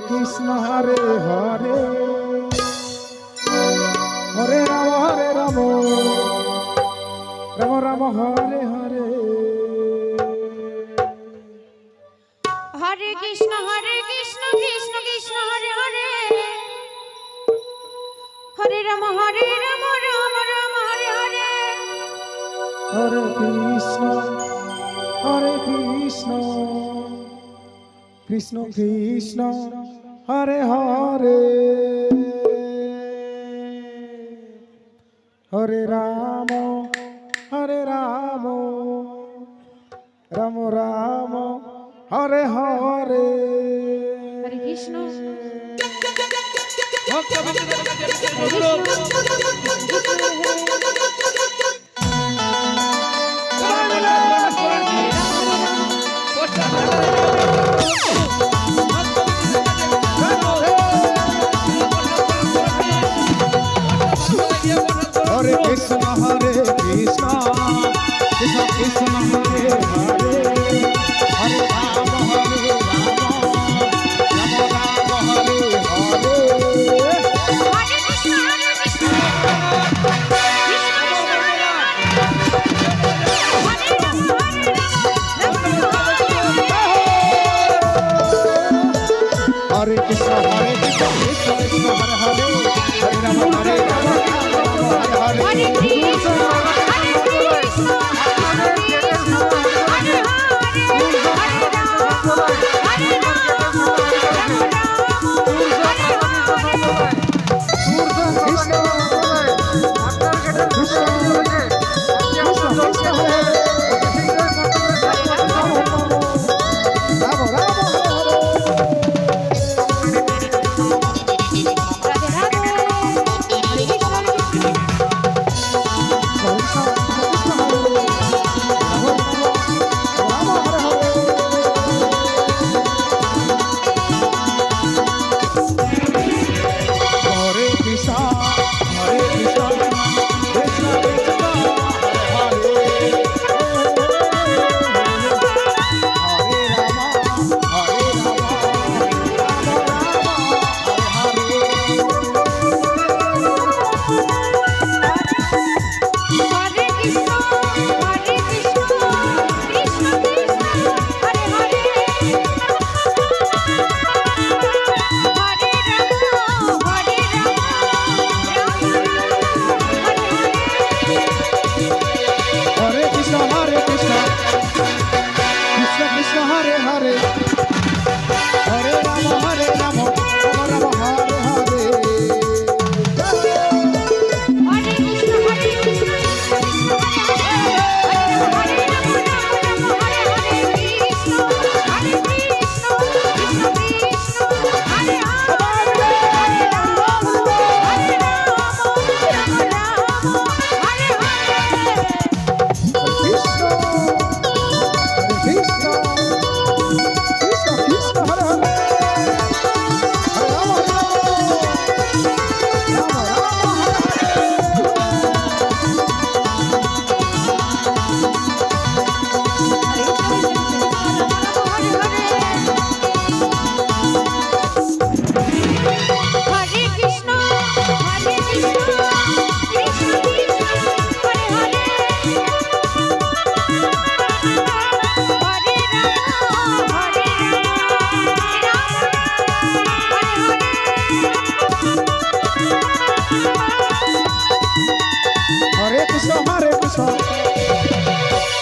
Krishna Hare Hare Hare Ram Ram Ram Hare Hare Hare Krishna Krishna Krishna Hare Hare Hare Ram Ram Ram Hare Hare Hare Krishna Krishna Krishna Hare Hare Hare Ram Ram Ram Hare Hare Hare Krishna Hare Krishna Krishna Krishna Hare Hare Hare Ram Ram Hare Hare Hare Krishna Krishna Hare Krishna Krishna Krishna Hare Hare Hare Ram Hare Ram Hare Hare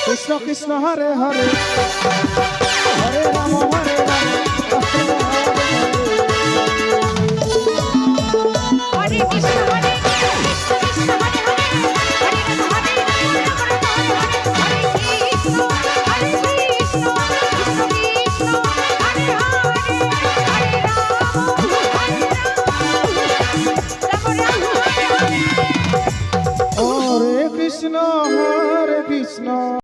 Krishna Krishna Hare Hare Hare Ram Hare Ram Hare Krishna